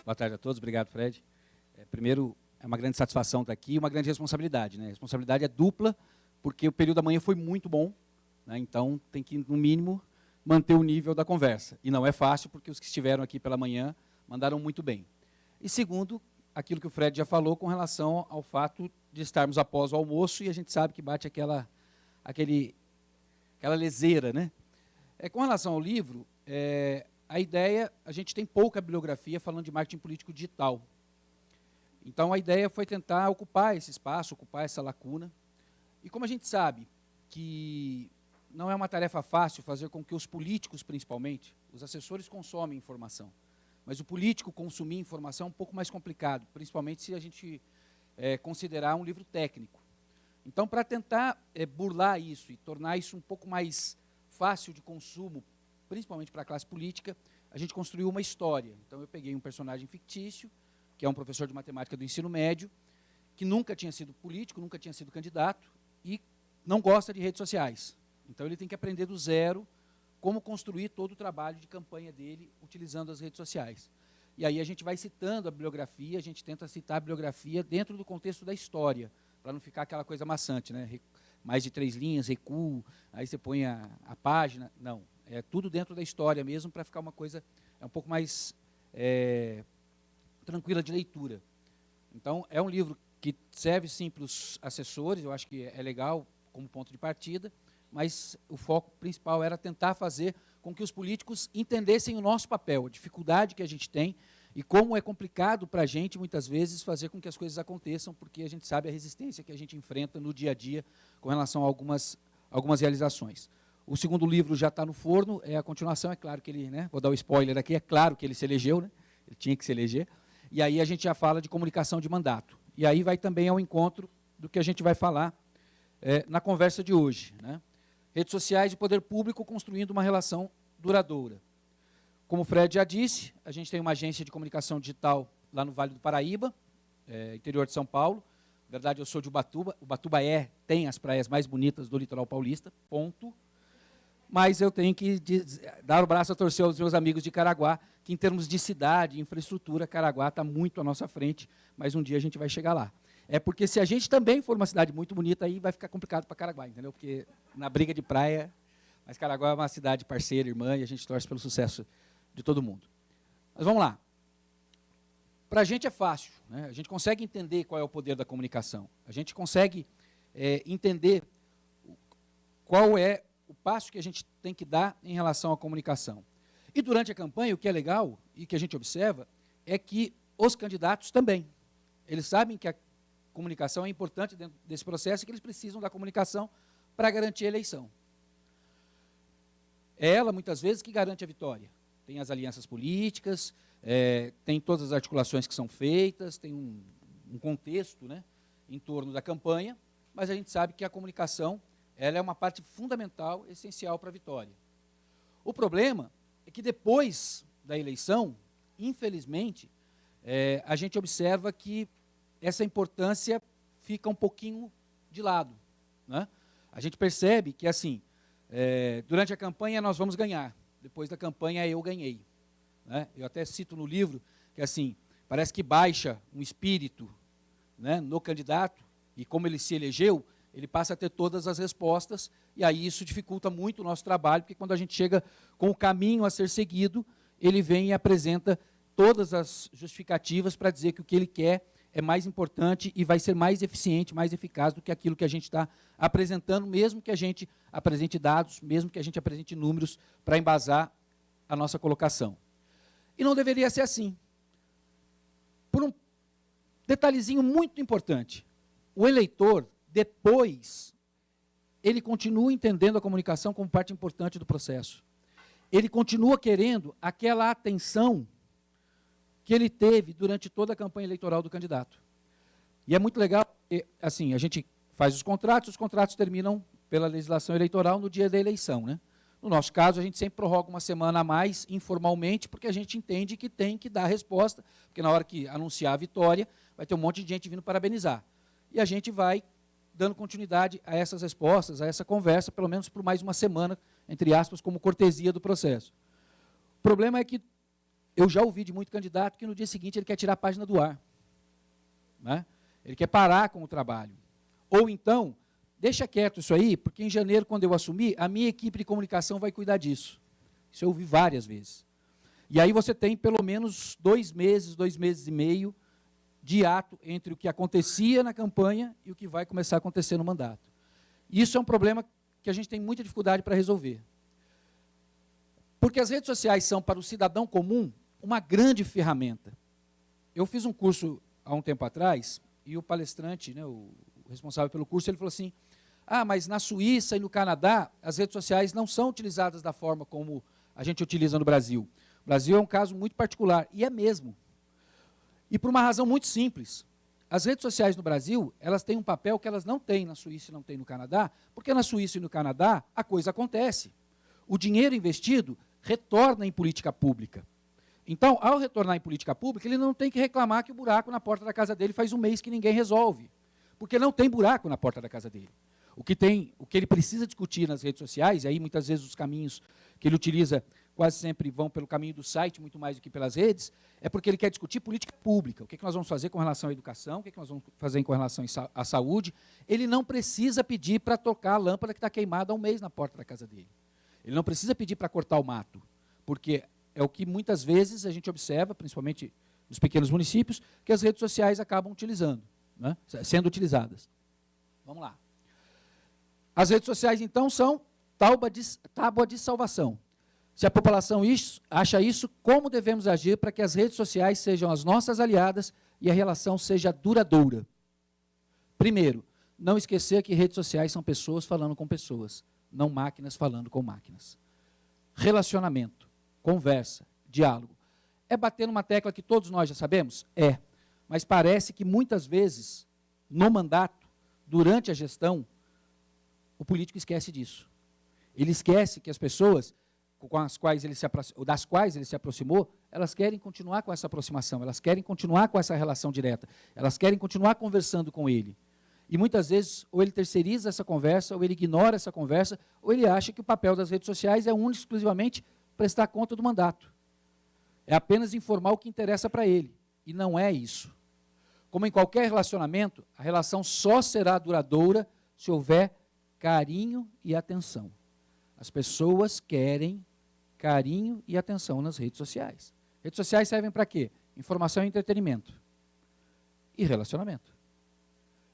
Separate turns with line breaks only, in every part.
Boa tarde a todos, obrigado, Fred. Primeiro, é uma grande satisfação estar aqui e uma grande responsabilidade, né? A responsabilidade é dupla, porque o período da manhã foi muito bom, né? Então tem que, no mínimo, manter o nível da conversa. E não é fácil, porque os que estiveram aqui pela manhã mandaram muito bem. E segundo, aquilo que o Fred já falou com relação ao fato de estarmos após o almoço e a gente sabe que bate aquela leseira, né? Com relação ao livro, a ideia, a gente tem pouca bibliografia falando de marketing político digital. Então, a ideia foi tentar ocupar esse espaço, ocupar essa lacuna. E como a gente sabe que não é uma tarefa fácil fazer com que os políticos, principalmente, os assessores consomem informação, mas o político consumir informação é um pouco mais complicado, principalmente se a gente considerar um livro técnico. Então, para tentar burlar isso e tornar isso um pouco mais fácil de consumo, principalmente para a classe política, a gente construiu uma história. Então, eu peguei um personagem fictício, que é um professor de matemática do ensino médio, que nunca tinha sido político, nunca tinha sido candidato, e não gosta de redes sociais. Então, ele tem que aprender do zero como construir todo o trabalho de campanha dele, utilizando as redes sociais. E aí a gente vai citando a bibliografia, a gente tenta citar a bibliografia dentro do contexto da história, para não ficar aquela coisa maçante, né? Mais de 3 linhas, recuo, aí você põe a página. Não, é tudo dentro da história mesmo, para ficar uma coisa um pouco mais tranquila de leitura. Então, é um livro que serve sim para os assessores, eu acho que é legal como ponto de partida, mas o foco principal era tentar fazer com que os políticos entendessem o nosso papel, a dificuldade que a gente tem e como é complicado para a gente, muitas vezes, fazer com que as coisas aconteçam, porque a gente sabe a resistência que a gente enfrenta no dia a dia com relação a algumas realizações. O segundo livro já está no forno, é a continuação, é claro que ele, né, vou dar o spoiler aqui, é claro que ele se elegeu, né, ele tinha que se eleger, e aí a gente já fala de comunicação de mandato. E aí vai também ao encontro do que a gente vai falar na conversa de hoje, né? Redes sociais e poder público construindo uma relação duradoura. Como o Fred já disse, a gente tem uma agência de comunicação digital lá no Vale do Paraíba, interior de São Paulo. Na verdade, eu sou de Ubatuba. Ubatuba tem as praias mais bonitas do litoral paulista, ponto. Mas eu tenho que dar o braço a torcer aos meus amigos de Caraguá, que em termos de cidade, infraestrutura, Caraguá está muito à nossa frente, mas um dia a gente vai chegar lá. Porque se a gente também for uma cidade muito bonita, aí vai ficar complicado para Caraguá, entendeu? Porque na briga de praia, mas Caraguá é uma cidade parceira, irmã, e a gente torce pelo sucesso de todo mundo. Mas vamos lá. Para a gente é fácil, né? A gente consegue entender qual é o poder da comunicação. A gente consegue entender qual é o passo que a gente tem que dar em relação à comunicação. E durante a campanha, o que é legal e que a gente observa é que os candidatos também. Eles sabem que a comunicação é importante dentro desse processo e que eles precisam da comunicação para garantir a eleição. É ela, muitas vezes, que garante a vitória. Tem as alianças políticas, tem todas as articulações que são feitas, tem um contexto, né, em torno da campanha, mas a gente sabe que a comunicação ela é uma parte fundamental, essencial para a vitória. O problema é que depois da eleição, infelizmente, a gente observa que essa importância fica um pouquinho de lado, né? A gente percebe que, assim, durante a campanha nós vamos ganhar, depois da campanha eu ganhei, né? Eu até cito no livro que, assim, parece que baixa um espírito, né, no candidato, e como ele se elegeu, ele passa a ter todas as respostas, e aí isso dificulta muito o nosso trabalho, porque quando a gente chega com o caminho a ser seguido, ele vem e apresenta todas as justificativas para dizer que o que ele quer é mais importante e vai ser mais eficiente, mais eficaz do que aquilo que a gente está apresentando, mesmo que a gente apresente dados, mesmo que a gente apresente números para embasar a nossa colocação. E não deveria ser assim. Por um detalhezinho muito importante, o eleitor, depois, ele continua entendendo a comunicação como parte importante do processo. Ele continua querendo aquela atenção que ele teve durante toda a campanha eleitoral do candidato. E é muito legal, porque, assim, a gente faz os contratos terminam pela legislação eleitoral no dia da eleição, né? No nosso caso, a gente sempre prorroga uma semana a mais, informalmente, porque a gente entende que tem que dar resposta, porque na hora que anunciar a vitória, vai ter um monte de gente vindo parabenizar. E a gente vai dando continuidade a essas respostas, a essa conversa, pelo menos por mais uma semana, entre aspas, como cortesia do processo. O problema é que eu já ouvi de muito candidato que no dia seguinte ele quer tirar a página do ar. Né? Ele quer parar com o trabalho. Ou então, deixa quieto isso aí, porque em janeiro, quando eu assumir, a minha equipe de comunicação vai cuidar disso. Isso eu ouvi várias vezes. E aí você tem pelo menos 2 meses e meio, de ato entre o que acontecia na campanha e o que vai começar a acontecer no mandato. Isso é um problema que a gente tem muita dificuldade para resolver. Porque as redes sociais são, para o cidadão comum, uma grande ferramenta. Eu fiz um curso há um tempo atrás, e o palestrante, né, o responsável pelo curso, ele falou assim, mas na Suíça e no Canadá, as redes sociais não são utilizadas da forma como a gente utiliza no Brasil. O Brasil é um caso muito particular, e é mesmo. E por uma razão muito simples. As redes sociais no Brasil, elas têm um papel que elas não têm na Suíça e não têm no Canadá, porque na Suíça e no Canadá a coisa acontece. O dinheiro investido retorna em política pública. Então, ao retornar em política pública, ele não tem que reclamar que o buraco na porta da casa dele faz um mês que ninguém resolve. Porque não tem buraco na porta da casa dele. O que ele precisa discutir nas redes sociais, e aí muitas vezes os caminhos que ele utiliza quase sempre vão pelo caminho do site, muito mais do que pelas redes, é porque ele quer discutir política pública. O que nós vamos fazer com relação à educação, o que nós vamos fazer com relação à saúde. Ele não precisa pedir para tocar a lâmpada que está queimada há um mês na porta da casa dele. Ele não precisa pedir para cortar o mato, porque é o que muitas vezes a gente observa, principalmente nos pequenos municípios, que as redes sociais acabam utilizando, né, sendo utilizadas. Vamos lá. As redes sociais, então, são tábua de salvação. Se a população acha isso, como devemos agir para que as redes sociais sejam as nossas aliadas e a relação seja duradoura? Primeiro, não esquecer que redes sociais são pessoas falando com pessoas, não máquinas falando com máquinas. Relacionamento, conversa, diálogo. É bater numa tecla que todos nós já sabemos? É. Mas parece que muitas vezes, no mandato, durante a gestão, o político esquece disso. Ele esquece que as pessoas das quais ele se aproximou, elas querem continuar com essa aproximação, elas querem continuar com essa relação direta, elas querem continuar conversando com ele. E muitas vezes, ou ele terceiriza essa conversa, ou ele ignora essa conversa, ou ele acha que o papel das redes sociais é único e exclusivamente prestar conta do mandato. É apenas informar o que interessa para ele. E não é isso. Como em qualquer relacionamento, a relação só será duradoura se houver carinho e atenção. As pessoas querem carinho e atenção nas redes sociais. Redes sociais servem para quê? Informação e entretenimento. E relacionamento.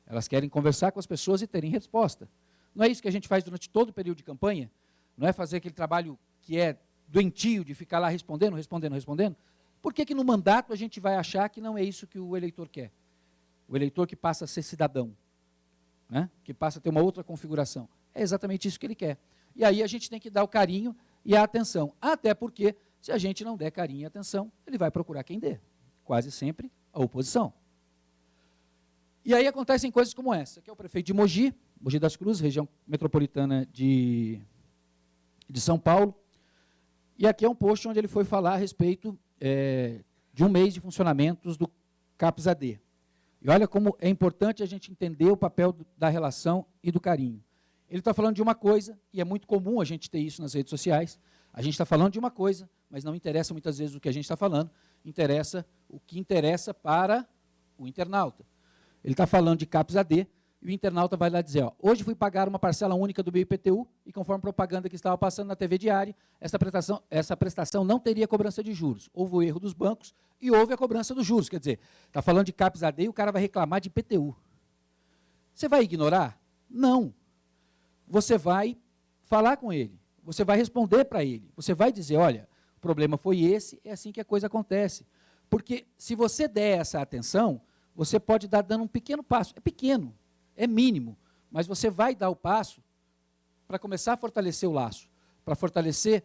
Elas querem conversar com as pessoas e terem resposta. Não é isso que a gente faz durante todo o período de campanha? Não é fazer aquele trabalho que é doentio de ficar lá respondendo. Por que no mandato a gente vai achar que não é isso que o eleitor quer? O eleitor que passa a ser cidadão, né? Que passa a ter uma outra configuração. É exatamente isso que ele quer. E aí a gente tem que dar o carinho e a atenção. Até porque, se a gente não der carinho e atenção, ele vai procurar quem dê. Quase sempre a oposição. E aí acontecem coisas como essa, que é o prefeito de Mogi das Cruzes, região metropolitana de São Paulo. E aqui é um post onde ele foi falar a respeito de um mês de funcionamentos do CAPS-AD. E olha como é importante a gente entender o papel da relação e do carinho. Ele está falando de uma coisa, e é muito comum a gente ter isso nas redes sociais, a gente está falando de uma coisa, mas não interessa muitas vezes o que a gente está falando, interessa o que interessa para o internauta. Ele está falando de CAPS-AD, e o internauta vai lá dizer, hoje fui pagar uma parcela única do meu IPTU, e conforme a propaganda que estava passando na TV diária, essa prestação não teria cobrança de juros. Houve o erro dos bancos e houve a cobrança dos juros. Quer dizer, está falando de CAPS-AD e o cara vai reclamar de IPTU. Você vai ignorar? Não. Você vai falar com ele, você vai responder para ele, você vai dizer, olha, o problema foi esse, é assim que a coisa acontece. Porque se você der essa atenção, você pode dar dando um pequeno passo, é pequeno, é mínimo, mas você vai dar o passo para começar a fortalecer o laço, para fortalecer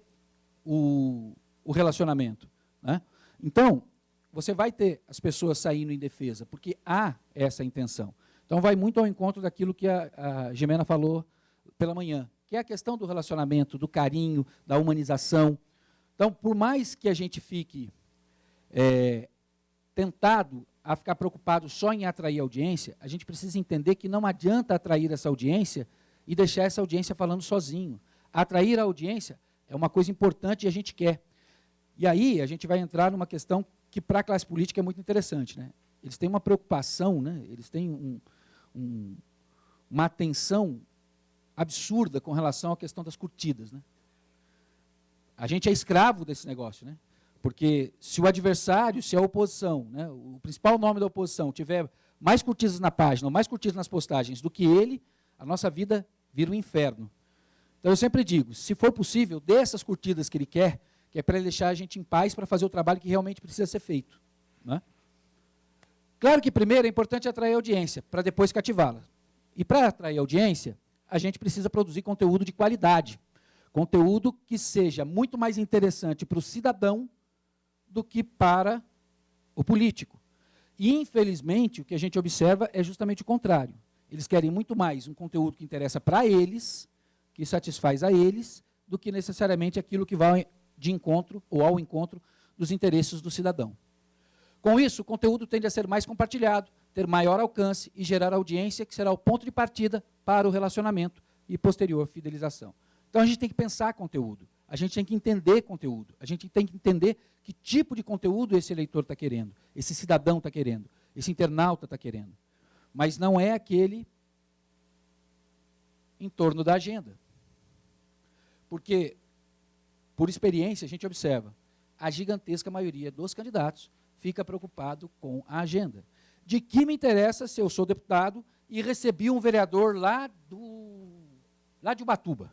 o relacionamento. Né? Então, você vai ter as pessoas saindo em defesa, porque há essa intenção. Então, vai muito ao encontro daquilo que a Gimena falou pela manhã, que é a questão do relacionamento, do carinho, da humanização. Então, por mais que a gente fique tentado a ficar preocupado só em atrair audiência, a gente precisa entender que não adianta atrair essa audiência e deixar essa audiência falando sozinho. Atrair a audiência é uma coisa importante e a gente quer. E aí a gente vai entrar numa questão que para a classe política é muito interessante, né? Eles têm uma preocupação, né? Eles têm uma atenção absurda com relação à questão das curtidas, né? A gente é escravo desse negócio, né? Porque se o adversário, se a oposição, né, o principal nome da oposição, tiver mais curtidas na página, ou mais curtidas nas postagens do que ele, a nossa vida vira um inferno. Então eu sempre digo, se for possível, dê essas curtidas que ele quer, que é para ele deixar a gente em paz para fazer o trabalho que realmente precisa ser feito, né? Claro que primeiro é importante atrair audiência, para depois cativá-la. E para atrair audiência, a gente precisa produzir conteúdo de qualidade. Conteúdo que seja muito mais interessante para o cidadão do que para o político. E, infelizmente, o que a gente observa é justamente o contrário. Eles querem muito mais um conteúdo que interessa para eles, que satisfaz a eles, do que necessariamente aquilo que vai de encontro ou ao encontro dos interesses do cidadão. Com isso, o conteúdo tende a ser mais compartilhado, ter maior alcance e gerar audiência, que será o ponto de partida para o relacionamento e posterior fidelização. Então, a gente tem que pensar conteúdo, a gente tem que entender conteúdo, a gente tem que entender que tipo de conteúdo esse eleitor está querendo, esse cidadão está querendo, esse internauta está querendo. Mas não é aquele em torno da agenda. Porque, por experiência, a gente observa, a gigantesca maioria dos candidatos fica preocupado com a agenda. De que me interessa se eu sou deputado e recebi um vereador lá de Ubatuba?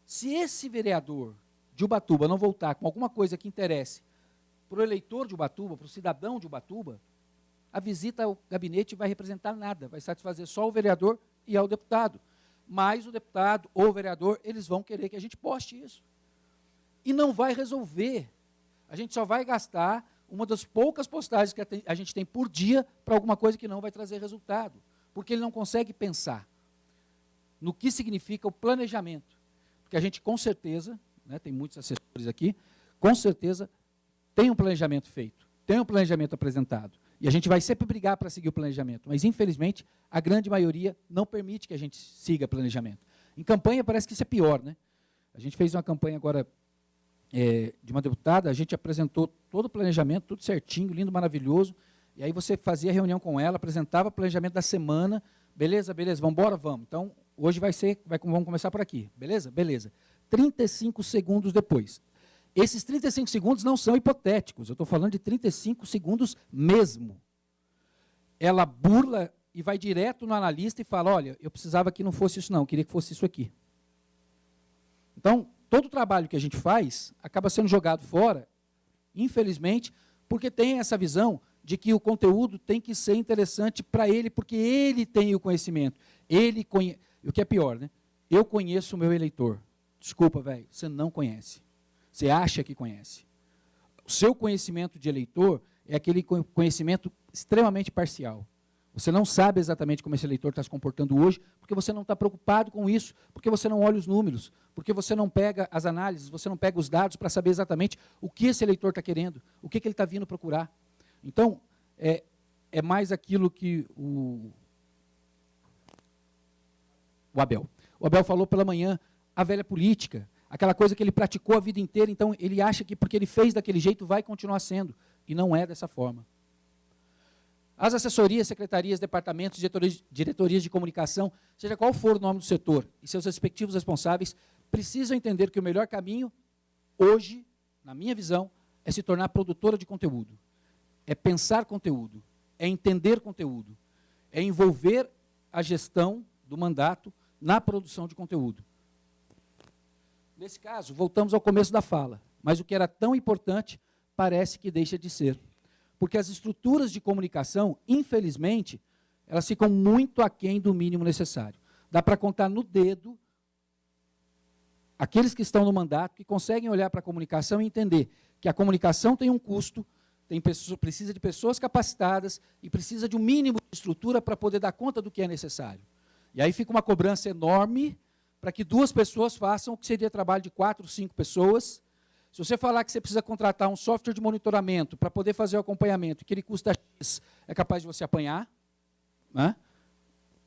Se esse vereador de Ubatuba não voltar com alguma coisa que interesse para o eleitor de Ubatuba, para o cidadão de Ubatuba, a visita ao gabinete vai representar nada, vai satisfazer só o vereador e ao deputado. Mas o deputado ou o vereador, eles vão querer que a gente poste isso. E não vai resolver. A gente só vai gastar uma das poucas postagens que a gente tem por dia para alguma coisa que não vai trazer resultado. Porque ele não consegue pensar no que significa o planejamento. Porque a gente, com certeza, né, tem muitos assessores aqui, com certeza tem um planejamento feito, tem um planejamento apresentado. E a gente vai sempre brigar para seguir o planejamento. Mas, infelizmente, a grande maioria não permite que a gente siga planejamento. Em campanha, parece que isso é pior, né? A gente fez uma campanha agora de uma deputada, a gente apresentou todo o planejamento, tudo certinho, lindo, maravilhoso, e aí você fazia reunião com ela, apresentava o planejamento da semana, beleza, vamos embora, vamos. Então, hoje vamos começar por aqui, beleza? Beleza. 35 segundos depois. Esses 35 segundos não são hipotéticos, eu estou falando de 35 segundos mesmo. Ela burla e vai direto no analista e fala, olha, eu precisava que não fosse isso não, eu queria que fosse isso aqui. Então, todo o trabalho que a gente faz acaba sendo jogado fora, infelizmente, porque tem essa visão de que o conteúdo tem que ser interessante para ele, porque ele tem o conhecimento. O que é pior, né? Eu conheço o meu eleitor. Desculpa, velho, você não conhece. Você acha que conhece. O seu conhecimento de eleitor é aquele conhecimento extremamente parcial. Você não sabe exatamente como esse eleitor está se comportando hoje, porque você não está preocupado com isso, porque você não olha os números, porque você não pega as análises, você não pega os dados para saber exatamente o que esse eleitor está querendo, o que ele está vindo procurar. Então, é mais aquilo que o Abel. O Abel falou pela manhã, a velha política, aquela coisa que ele praticou a vida inteira, então ele acha que porque ele fez daquele jeito vai continuar sendo, e não é dessa forma. As assessorias, secretarias, departamentos, diretorias de comunicação, seja qual for o nome do setor, e seus respectivos responsáveis, precisam entender que o melhor caminho, hoje, na minha visão, é se tornar produtora de conteúdo. É pensar conteúdo, é entender conteúdo, é envolver a gestão do mandato na produção de conteúdo. Nesse caso, voltamos ao começo da fala, mas o que era tão importante parece que deixa de ser. Porque as estruturas de comunicação, infelizmente, elas ficam muito aquém do mínimo necessário. Dá para contar no dedo aqueles que estão no mandato, que conseguem olhar para a comunicação e entender que a comunicação tem um custo, precisa de pessoas capacitadas e precisa de um mínimo de estrutura para poder dar conta do que é necessário. E aí fica uma cobrança enorme para que 2 pessoas façam o que seria trabalho de 4, 5 pessoas. Se você falar que você precisa contratar um software de monitoramento para poder fazer o acompanhamento, que ele custa X, é capaz de você apanhar, né?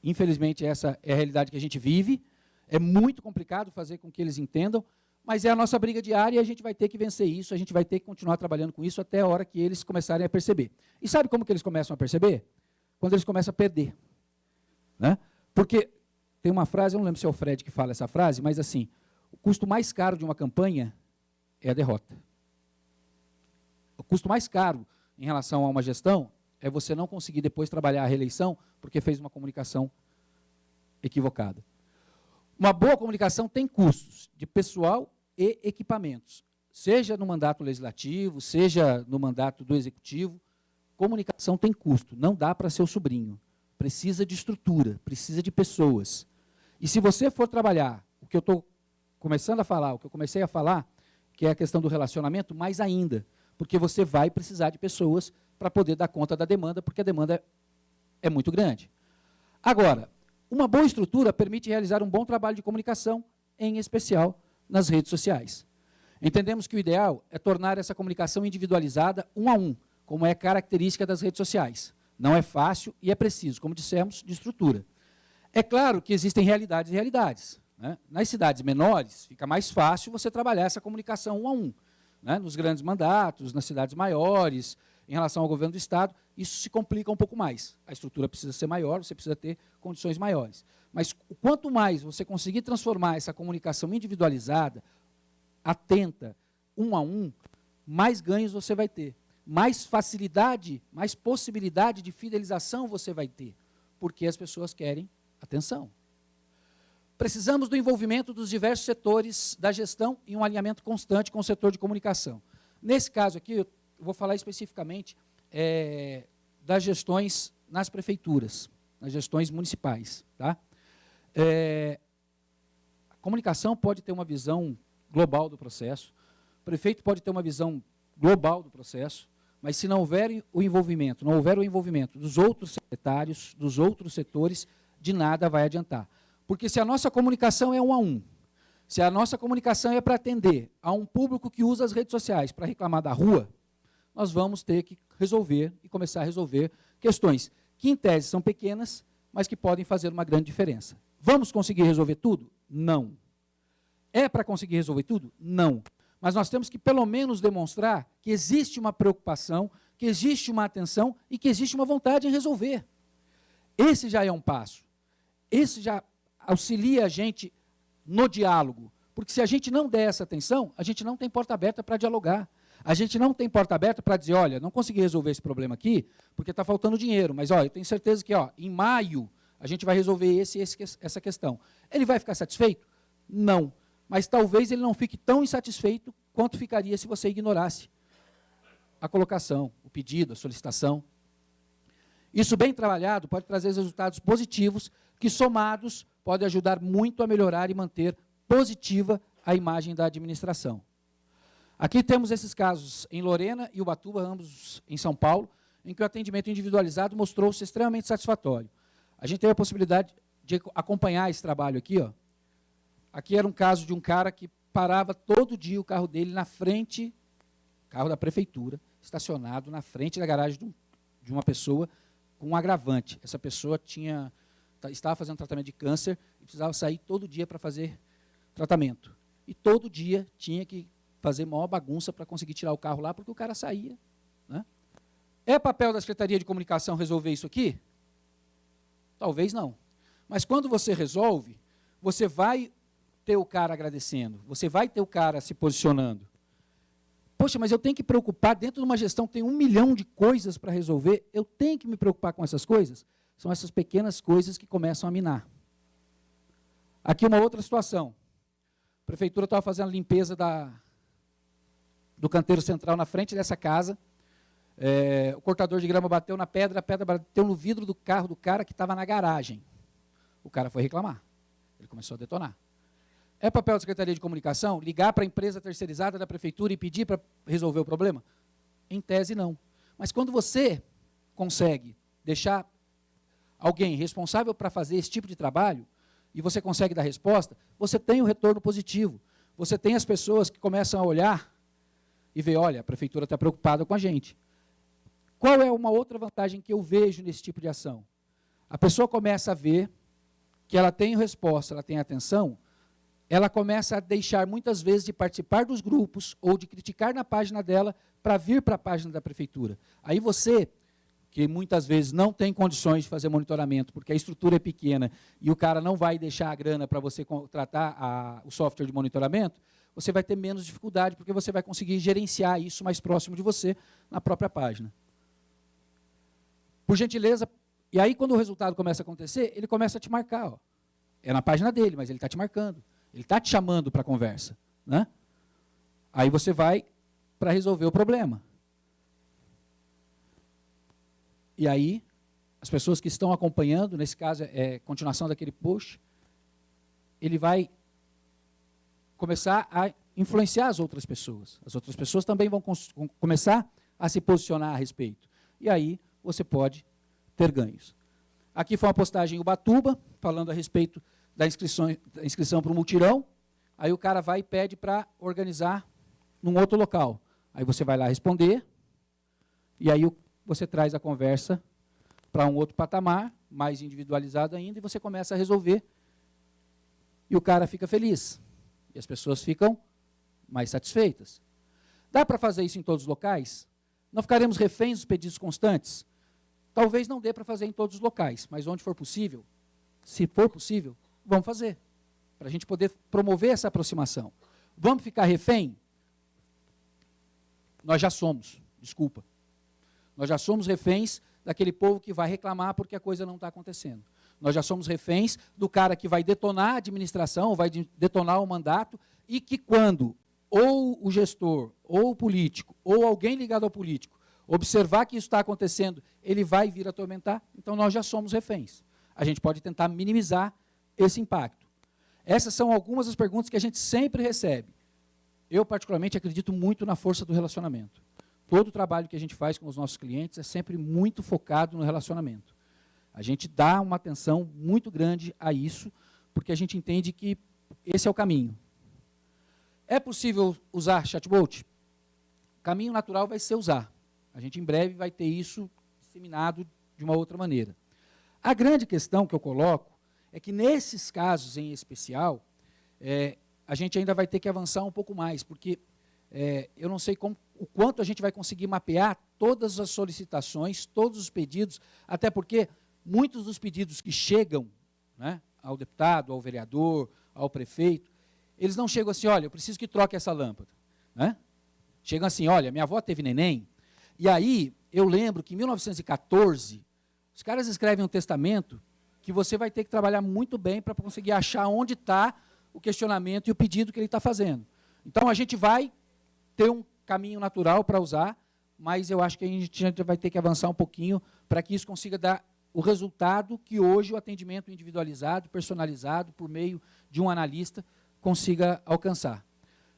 Infelizmente, essa é a realidade que a gente vive. É muito complicado fazer com que eles entendam, mas é a nossa briga diária e a gente vai ter que vencer isso, a gente vai ter que continuar trabalhando com isso até a hora que eles começarem a perceber. E sabe como que eles começam a perceber? Quando eles começam a perder. Né? Porque tem uma frase, eu não lembro se é o Fred que fala essa frase, mas assim, o custo mais caro de uma campanha é a derrota. O custo mais caro em relação a uma gestão é você não conseguir depois trabalhar a reeleição porque fez uma comunicação equivocada. Uma boa comunicação tem custos de pessoal e equipamentos. Seja no mandato legislativo, seja no mandato do executivo, comunicação tem custo. Não dá para ser o sobrinho. Precisa de estrutura, precisa de pessoas. E se você for trabalhar o que eu estou começando a falar, o que eu comecei a falar, que é a questão do relacionamento, mais ainda, porque você vai precisar de pessoas para poder dar conta da demanda, porque a demanda é muito grande. Agora, uma boa estrutura permite realizar um bom trabalho de comunicação, em especial nas redes sociais. Entendemos que o ideal é tornar essa comunicação individualizada, um a um, como é característica das redes sociais. Não é fácil e é preciso, como dissemos, de estrutura. É claro que existem realidades e realidades. Né? Nas cidades menores, fica mais fácil você trabalhar essa comunicação um a um. Né? Nos grandes mandatos, nas cidades maiores, em relação ao governo do Estado, isso se complica um pouco mais. A estrutura precisa ser maior, você precisa ter condições maiores. Mas quanto mais você conseguir transformar essa comunicação individualizada, atenta, um a um, mais ganhos você vai ter. Mais facilidade, mais possibilidade de fidelização você vai ter, porque as pessoas querem atenção. Precisamos do envolvimento dos diversos setores da gestão e um alinhamento constante com o setor de comunicação. Nesse caso aqui, eu vou falar especificamente das gestões nas prefeituras, nas gestões municipais. Tá? A comunicação pode ter uma visão global do processo, o prefeito pode ter uma visão global do processo, mas se não houver o envolvimento, dos outros secretários, dos outros setores, de nada vai adiantar. Porque se a nossa comunicação é um a um, se a nossa comunicação é para atender a um público que usa as redes sociais para reclamar da rua, nós vamos ter que resolver e começar a resolver questões que, em tese, são pequenas, mas que podem fazer uma grande diferença. Vamos conseguir resolver tudo? Não. É para conseguir resolver tudo? Não. Mas nós temos que, pelo menos, demonstrar que existe uma preocupação, que existe uma atenção e que existe uma vontade em resolver. Esse já é um passo. Esse já auxilia a gente no diálogo. Porque se a gente não der essa atenção, a gente não tem porta aberta para dialogar. A gente não tem porta aberta para dizer, olha, não consegui resolver esse problema aqui, porque está faltando dinheiro, mas ó, eu tenho certeza que ó, em maio a gente vai resolver essa questão. Ele vai ficar satisfeito? Não. Mas talvez ele não fique tão insatisfeito quanto ficaria se você ignorasse a colocação, o pedido, a solicitação. Isso bem trabalhado pode trazer resultados positivos que, somados, podem ajudar muito a melhorar e manter positiva a imagem da administração. Aqui temos esses casos em Lorena e Ubatuba, ambos em São Paulo, em que o atendimento individualizado mostrou-se extremamente satisfatório. A gente teve a possibilidade de acompanhar esse trabalho aqui, ó. Aqui era um caso de um cara que parava todo dia o carro dele na frente, carro da prefeitura, estacionado na frente da garagem de uma pessoa com um agravante. Essa pessoa estava fazendo tratamento de câncer e precisava sair todo dia para fazer tratamento. E todo dia tinha que fazer maior bagunça para conseguir tirar o carro lá, porque o cara saía. Né? É papel da Secretaria de Comunicação resolver isso aqui? Talvez não. Mas quando você resolve, você vai ter o cara agradecendo, você vai ter o cara se posicionando. Poxa, mas eu tenho que preocupar, dentro de uma gestão que tem 1 milhão de coisas para resolver, eu tenho que me preocupar com essas coisas? São essas pequenas coisas que começam a minar. Aqui uma outra situação. A prefeitura estava fazendo a limpeza do canteiro central na frente dessa casa, o cortador de grama bateu na pedra, a pedra bateu no vidro do carro do cara que estava na garagem. O cara foi reclamar, ele começou a detonar. É papel da Secretaria de Comunicação ligar para a empresa terceirizada da prefeitura e pedir para resolver o problema? Em tese, não. Mas quando você consegue deixar alguém responsável para fazer esse tipo de trabalho, e você consegue dar resposta, você tem um retorno positivo. Você tem as pessoas que começam a olhar e ver, olha, a prefeitura está preocupada com a gente. Qual é uma outra vantagem que eu vejo nesse tipo de ação? A pessoa começa a ver que ela tem resposta, ela tem atenção, ela começa a deixar muitas vezes de participar dos grupos ou de criticar na página dela para vir para a página da prefeitura. Aí você, que muitas vezes não tem condições de fazer monitoramento, porque a estrutura é pequena e o cara não vai deixar a grana para você contratar o software de monitoramento, você vai ter menos dificuldade, porque você vai conseguir gerenciar isso mais próximo de você na própria página. Por gentileza, e aí quando o resultado começa a acontecer, ele começa a te marcar. Ó. É na página dele, mas ele está te marcando. Ele está te chamando para a conversa. Né? Aí você vai para resolver o problema. E aí, as pessoas que estão acompanhando, nesse caso é continuação daquele post, ele vai começar a influenciar as outras pessoas. As outras pessoas também vão começar a se posicionar a respeito. E aí, você pode ter ganhos. Aqui foi uma postagem em Ubatuba, falando a respeito da inscrição para o mutirão. Aí o cara vai e pede para organizar num outro local. Aí você vai lá responder, e aí você traz a conversa para um outro patamar, mais individualizado ainda, e você começa a resolver, e o cara fica feliz. E as pessoas ficam mais satisfeitas. Dá para fazer isso em todos os locais? Não ficaremos reféns dos pedidos constantes? Talvez não dê para fazer em todos os locais, mas onde for possível, se for possível, vamos fazer, para a gente poder promover essa aproximação. Vamos ficar refém? Nós já somos, desculpa. Nós já somos reféns daquele povo que vai reclamar porque a coisa não está acontecendo. Nós já somos reféns do cara que vai detonar a administração, vai detonar o mandato, e que quando ou o gestor, ou o político, ou alguém ligado ao político, observar que isso está acontecendo, ele vai vir atormentar. Então nós já somos reféns. A gente pode tentar minimizar esse impacto. Essas são algumas das perguntas que a gente sempre recebe. Eu, particularmente, acredito muito na força do relacionamento. Todo o trabalho que a gente faz com os nossos clientes é sempre muito focado no relacionamento. A gente dá uma atenção muito grande a isso, porque a gente entende que esse é o caminho. É possível usar chatbot? O caminho natural vai ser usar. A gente, em breve, vai ter isso disseminado de uma outra maneira. A grande questão que eu coloco é que, nesses casos em especial, a gente ainda vai ter que avançar um pouco mais, porque eu não sei o quanto a gente vai conseguir mapear todas as solicitações, todos os pedidos, até porque muitos dos pedidos que chegam, né, ao deputado, ao vereador, ao prefeito, eles não chegam assim, olha, eu preciso que troque essa lâmpada. Né? Chegam assim, olha, minha avó teve neném, e aí eu lembro que em 1914, os caras escrevem um testamento que você vai ter que trabalhar muito bem para conseguir achar onde está o questionamento e o pedido que ele está fazendo. Então, a gente vai ter um caminho natural para usar, mas eu acho que a gente vai ter que avançar um pouquinho para que isso consiga dar o resultado que hoje o atendimento individualizado, personalizado, por meio de um analista, consiga alcançar.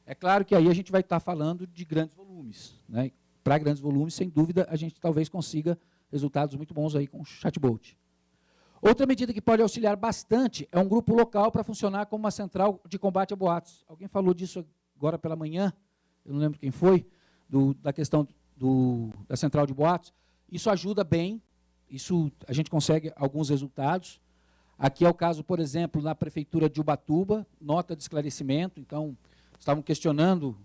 É claro que aí a gente vai estar falando de grandes volumes. Né? Para grandes volumes, sem dúvida, a gente talvez consiga resultados muito bons aí com o chatbot. Outra medida que pode auxiliar bastante é um grupo local para funcionar como uma central de combate a boatos. Alguém falou disso agora pela manhã, eu não lembro quem foi, da questão da central de boatos. Isso ajuda bem, isso a gente consegue alguns resultados. Aqui é o caso, por exemplo, na prefeitura de Ubatuba, nota de esclarecimento. Então, estavam questionando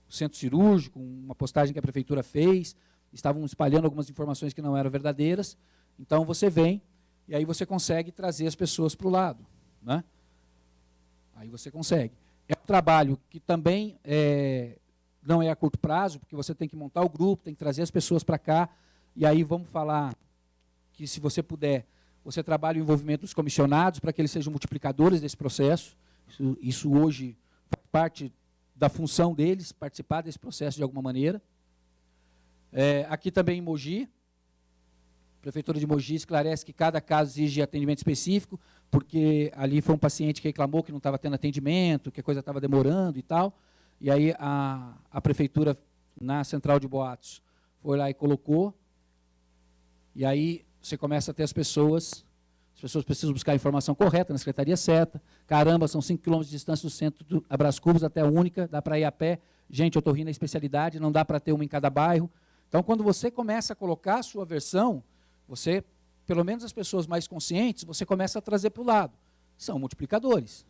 o centro cirúrgico, uma postagem que a prefeitura fez, estavam espalhando algumas informações que não eram verdadeiras. Então, você vem e aí você consegue trazer as pessoas para o lado. Né? Aí você consegue. É um trabalho que também não é a curto prazo, porque você tem que montar o grupo, tem que trazer as pessoas para cá, e aí vamos falar que, se você puder, você trabalha o envolvimento dos comissionados para que eles sejam multiplicadores desse processo. Isso hoje faz parte da função deles, participar desse processo de alguma maneira. Aqui também em Mogi, a Prefeitura de Mogi esclarece que cada caso exige atendimento específico, porque ali foi um paciente que reclamou que não estava tendo atendimento, que a coisa estava demorando e tal, e aí a Prefeitura, na central de boatos, foi lá e colocou, e aí você começa a ter as pessoas precisam buscar a informação correta na secretaria certa. Caramba, são 5 km de distância do centro do Brás Cubas até a Única, dá para ir a pé. Gente, otorrino é especialidade, não dá para ter uma em cada bairro. Então, quando você começa a colocar a sua versão, você, pelo menos as pessoas mais conscientes, você começa a trazer para o lado. São multiplicadores.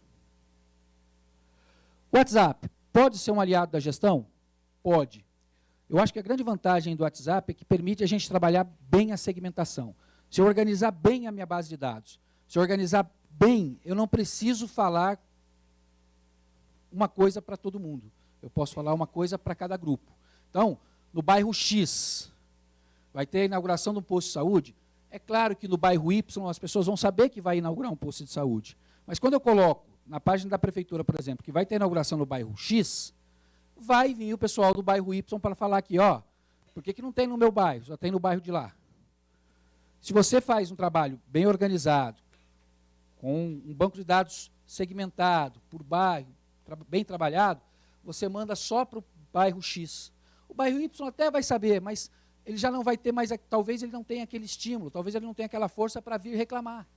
O WhatsApp pode ser um aliado da gestão? Pode. Eu acho que a grande vantagem do WhatsApp é que permite a gente trabalhar bem a segmentação. Se eu organizar bem a minha base de dados, se eu organizar bem, eu não preciso falar uma coisa para todo mundo. Eu posso falar uma coisa para cada grupo. Então, no bairro X, vai ter a inauguração de um posto de saúde. É claro que no bairro Y as pessoas vão saber que vai inaugurar um posto de saúde. Mas quando eu coloco na página da prefeitura, por exemplo, que vai ter inauguração no bairro X, vai vir o pessoal do bairro Y para falar aqui, ó, por que não tem no meu bairro, só tem no bairro de lá? Se você faz um trabalho bem organizado, com um banco de dados segmentado, por bairro, bem trabalhado, você manda só para o bairro X. O bairro Y até vai saber, mas ele já não vai ter mais, talvez ele não tenha aquele estímulo, talvez ele não tenha aquela força para vir reclamar.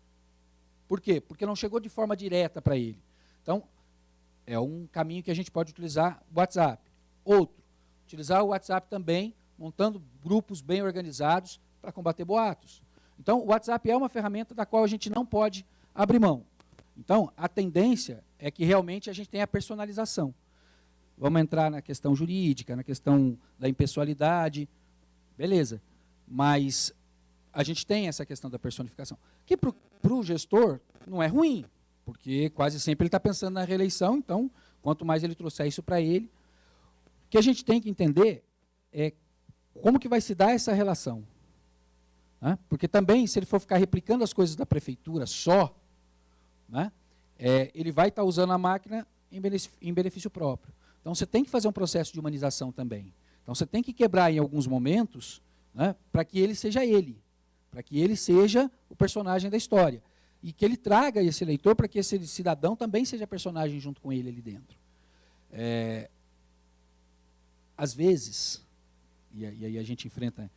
Por quê? Porque não chegou de forma direta para ele. Então, é um caminho que a gente pode utilizar o WhatsApp. Outro, utilizar o WhatsApp também, montando grupos bem organizados para combater boatos. Então, o WhatsApp é uma ferramenta da qual a gente não pode abrir mão. Então, a tendência é que realmente a gente tenha a personalização. Vamos entrar na questão jurídica, na questão da impessoalidade, beleza. Mas a gente tem essa questão da personificação, que para o gestor não é ruim, porque quase sempre ele está pensando na reeleição, então, quanto mais ele trouxer isso para ele, o que a gente tem que entender é como que vai se dar essa relação. Né? Porque também, se ele for ficar replicando as coisas da prefeitura só, né, ele vai estar usando a máquina em benefício próprio. Então, você tem que fazer um processo de humanização também. Então, você tem que quebrar em alguns momentos, né, para que ele seja ele, para que ele seja o personagem da história. E que ele traga esse leitor para que esse cidadão também seja personagem junto com ele ali dentro. Às vezes, e aí a gente enfrenta,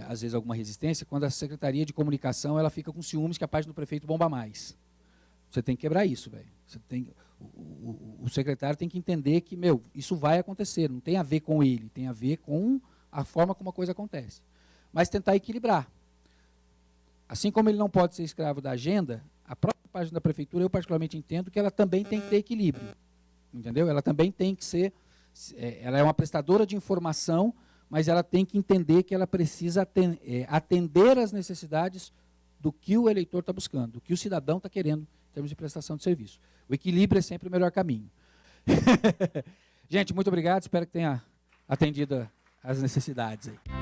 às vezes, alguma resistência, quando a Secretaria de Comunicação ela fica com ciúmes que a página do prefeito bomba mais. Você tem que quebrar isso, velho. O secretário tem que entender que, isso vai acontecer, não tem a ver com ele, tem a ver com a forma como a coisa acontece. Mas tentar equilibrar. Assim como ele não pode ser escravo da agenda, a própria página da prefeitura, eu particularmente entendo que ela também tem que ter equilíbrio. Entendeu? Ela também tem que ser, ela é uma prestadora de informação, mas ela tem que entender que ela precisa atender às necessidades do que o eleitor está buscando, do que o cidadão está querendo em termos de prestação de serviço. O equilíbrio é sempre o melhor caminho. Gente, muito obrigado, espero que tenha atendido às necessidades aí.